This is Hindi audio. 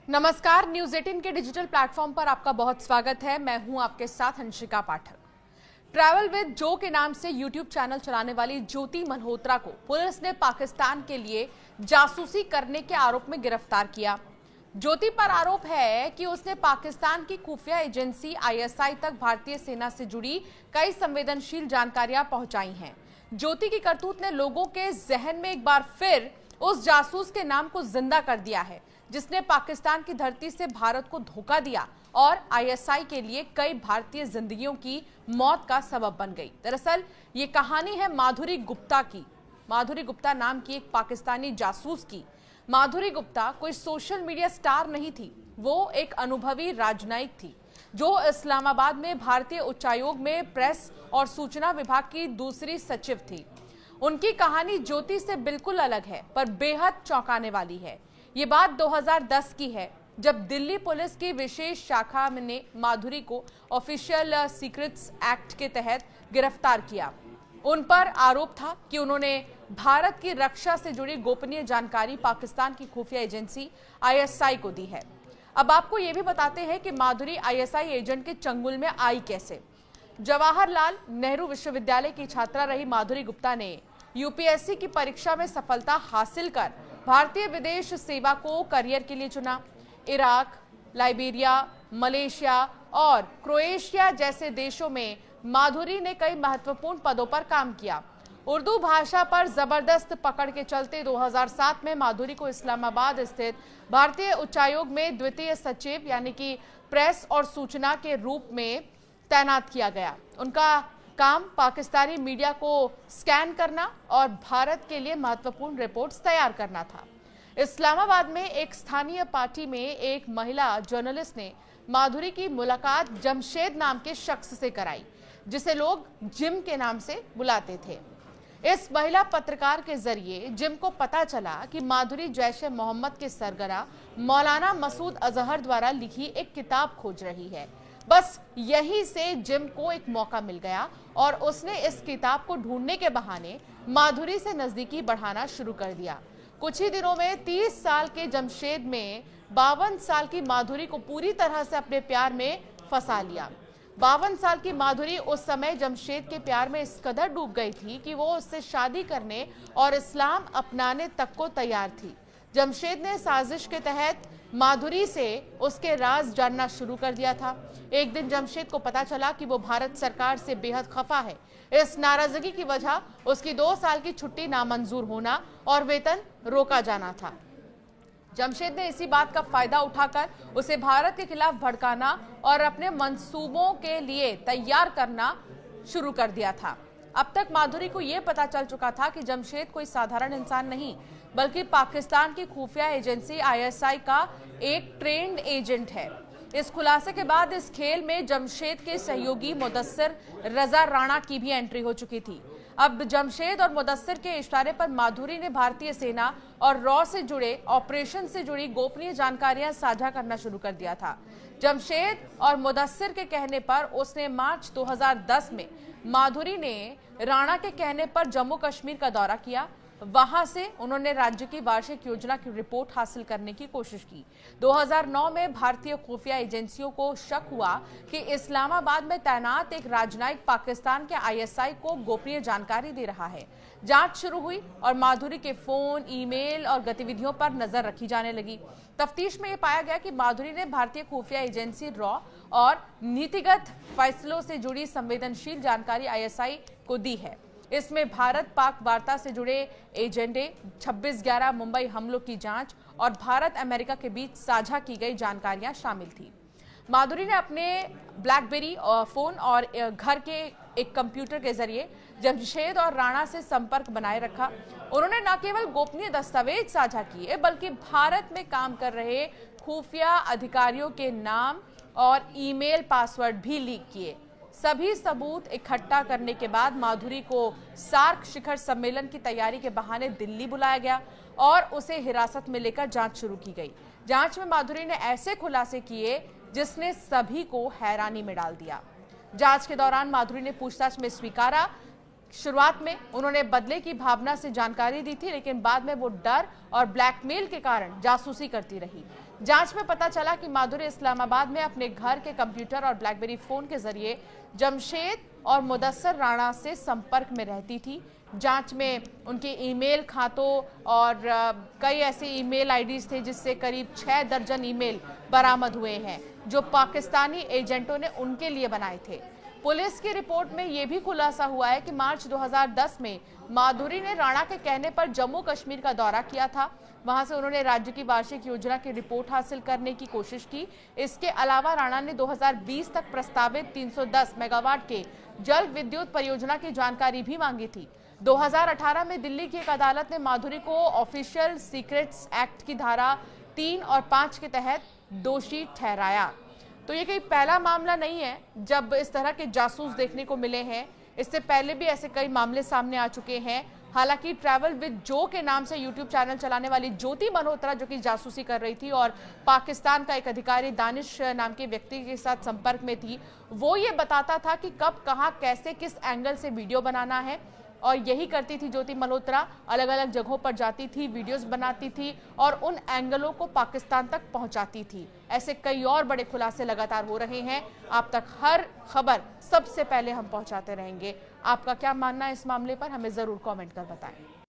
नमस्कार, न्यूज 18 के डिजिटल प्लेटफॉर्म पर आपका बहुत स्वागत है। मैं हूं आपके साथ हंसिका पाठक। ट्रैवल विद जो के नाम से यूट्यूब चैनल चलाने वाली ज्योति मल्होत्रा को पुलिस ने पाकिस्तान के लिए जासूसी करने के आरोप में गिरफ्तार किया। ज्योति पर आरोप है कि उसने पाकिस्तान की खुफिया एजेंसी आईएसआई तक भारतीय सेना से जुड़ी कई संवेदनशील जानकारियां पहुंचाई हैं। ज्योति की करतूत ने लोगों के जहन में एक बार फिर उस जासूस के नाम को जिंदा कर दिया है जिसने पाकिस्तान की धरती से भारत को धोखा दिया और आईएसआई के लिए कई भारतीय जिंदगियों की मौत का सबब बन गई। दरअसल ये कहानी है माधुरी गुप्ता की। माधुरी गुप्ता नाम की एक पाकिस्तानी जासूस की। माधुरी गुप्ता कोई सोशल मीडिया स्टार नहीं थी, वो एक अनुभवी राजनयिक थी जो इस्लामाबाद में भारतीय उच्चायोग में प्रेस और सूचना विभाग की दूसरी सचिव थी। उनकी कहानी ज्योति से बिल्कुल अलग है, पर बेहद चौंकाने वाली है। ये बात 2010 की है, जब दिल्ली पुलिस की विशेष शाखा ने माधुरी को ऑफिशियल सीक्रेट्स एक्ट के तहत गिरफ्तार किया। उन पर आरोप था कि उन्होंने भारत की रक्षा से जुड़ी गोपनीय जानकारी पाकिस्तान की खुफिया एजेंसी आईएसआई को दी है। अब आपको ये भी बताते हैं कि माधुरी आईएसआई एजेंट के चंगुल में आई कैसे। जवाहरलाल नेहरू विश्वविद्यालय की छात्रा रही माधुरी गुप्ता ने यूपीएससी की परीक्षा में सफलता हासिल कर भारतीय विदेश सेवा को करियर के लिए चुना। इराक, लाइबेरिया, मलेशिया और क्रोएशिया जैसे देशों में माधुरी ने कई महत्वपूर्ण पदों पर काम किया। उर्दू भाषा पर जबरदस्त पकड़ के चलते 2007 में माधुरी को इस्लामाबाद स्थित भारतीय उच्चायोग में द्वितीय सचिव यानी कि प्रेस और सूचना के रूप में तैनात किया गया। उनका काम पाकिस्तानी मीडिया को स्कैन करना और भारत के लिए महत्वपूर्ण रिपोर्ट्स तैयार करना था। इस्लामाबाद में एक स्थानीय पार्टी में एक महिला जर्नलिस्ट ने माधुरी की मुलाकात जमशेद नाम के शख्स से कराई, जिसे लोग जिम के नाम से बुलाते थे। इस महिला पत्रकार के जरिए जिम को पता चला कि माधुरी जैश-ए मोहम्मद के सरगना मौलाना मसूद अजहर द्वारा लिखी एक किताब खोज रही है। बस यहीं से जिम को एक मौका मिल गया और उसने इस किताब को ढूंढने के बहाने माधुरी से नजदीकी बढ़ाना शुरू कर दिया। कुछ ही दिनों में 30 साल के जमशेद में 52 साल की माधुरी को पूरी तरह से अपने प्यार में फंसा लिया। 52 साल की माधुरी उस समय जमशेद के प्यार में इस कदर डूब गई थी कि वो उससे शादी करने और इस्लाम अपनाने तक को तैयार थी। जमशेद ने साजिश के तहत माधुरी से उसके राज जानना शुरू कर दिया था। एक दिन जमशेद को पता चला कि वो भारत सरकार से बेहद खफा है। इस नाराजगी की वजह उसकी 2 साल की छुट्टी नामंजूर होना और वेतन रोका जाना था। जमशेद ने इसी बात का फायदा उठाकर उसे भारत के खिलाफ भड़काना और अपने मंसूबों के लिए तैयार करना शुरू कर दिया था। अब तक माधुरी को यह पता चल चुका था कि जमशेद कोई साधारण इंसान नहीं, बल्कि पाकिस्तान की खुफिया एजेंसी आईएसआई का एक ट्रेंड एजेंट है। इस खुलासे के बाद इस खेल में जमशेद के सहयोगी मुदस्सिर रजा राणा की भी एंट्री हो चुकी थी। अब जमशेद और मुदस्सिर के इशारे पर माधुरी ने भारतीय सेना और रॉ से जुड़े ऑपरेशन से जुड़ी गोपनीय जानकारियां साझा करना शुरू कर दिया था। जमशेद और मुदस्सिर के कहने पर उसने मार्च 2010 में माधुरी ने राणा के कहने पर जम्मू कश्मीर का दौरा किया। वहां से उन्होंने राज्य की वार्षिक योजना की रिपोर्ट हासिल करने की कोशिश की। 2009 में भारतीय खुफिया एजेंसियों को शक हुआ कि इस्लामाबाद में तैनात एक राजनयिक पाकिस्तान के आईएसआई को गोपनीय जानकारी दे रहा है। जांच शुरू हुई और माधुरी के फोन, ईमेल और गतिविधियों पर नजर रखी जाने लगी। तफ्तीश में यह पाया गया कि माधुरी ने भारतीय खुफिया एजेंसी रॉ और नीतिगत फैसलों से जुड़ी संवेदनशील जानकारी आईएसआई को दी है। इसमें भारत पाक वार्ता से जुड़े एजेंडे, 26/11 मुंबई हमलों की जांच और भारत अमेरिका के बीच साझा की गई जानकारियां शामिल थी। माधुरी ने अपने ब्लैकबेरी फोन और घर के एक कंप्यूटर के जरिए जमशेद और राणा से संपर्क बनाए रखा। उन्होंने न केवल गोपनीय दस्तावेज साझा किए, बल्कि भारत में काम कर रहे खुफिया अधिकारियों के नाम और ईमेल पासवर्ड भी लीक किए। सभी सबूत इकट्ठा करने के बाद माधुरी को सार्क शिखर सम्मेलन की तैयारी के बहाने दिल्ली बुलाया गया और उसे हिरासत में लेकर जांच शुरू की गई। जांच में माधुरी ने ऐसे खुलासे किए जिसने सभी को हैरानी में डाल दिया। जांच के दौरान माधुरी ने पूछताछ में स्वीकारा। शुरुआत में उन्होंने बदले की भावना से जानकारी दी थी, लेकिन बाद में वो डर और ब्लैकमेल के कारण जासूसी करती रही। जांच में पता चला कि माधुरी इस्लामाबाद में अपने घर के कंप्यूटर और ब्लैकबेरी फोन के जरिए जमशेद और मुदस्सर राणा से संपर्क में रहती थी। जांच में उनके ईमेल खातों और कई ऐसे ईमेल आईडीज थे जिससे करीब 6 दर्जन ईमेल बरामद हुए हैं जो पाकिस्तानी एजेंटों ने उनके लिए बनाए थे। पुलिस की रिपोर्ट में यह भी खुलासा हुआ है कि मार्च 2010 में माधुरी ने राणा के कहने पर जम्मू कश्मीर का दौरा किया था। वहां से उन्होंने राज्य की वार्षिक योजना की रिपोर्ट हासिल करने की कोशिश की। इसके अलावा राणा ने 2020 तक प्रस्तावित 310 मेगावाट के जल विद्युत परियोजना की जानकारी भी मांगी थी। 2018 में दिल्ली की एक अदालत ने माधुरी को ऑफिशियल सीक्रेट्स एक्ट की धारा 3 और 5 के तहत दोषी ठहराया। तो ये कोई पहला मामला नहीं है जब इस तरह के जासूस देखने को मिले हैं। इससे पहले भी ऐसे कई मामले सामने आ चुके हैं। हालांकि ट्रैवल विद जो के नाम से यूट्यूब चैनल चलाने वाली ज्योति मल्होत्रा जो कि जासूसी कर रही थी और पाकिस्तान का एक अधिकारी दानिश नाम के व्यक्ति के साथ संपर्क में थी, वो ये बताता था कि कब, कहां, कैसे, किस एंगल से वीडियो बनाना है। और यही करती थी ज्योति मल्होत्रा, अलग अलग जगहों पर जाती थी, वीडियोस बनाती थी और उन एंगलों को पाकिस्तान तक पहुंचाती थी। ऐसे कई और बड़े खुलासे लगातार हो रहे हैं। आप तक हर खबर सबसे पहले हम पहुंचाते रहेंगे। आपका क्या मानना है इस मामले पर, हमें जरूर कमेंट कर बताएं।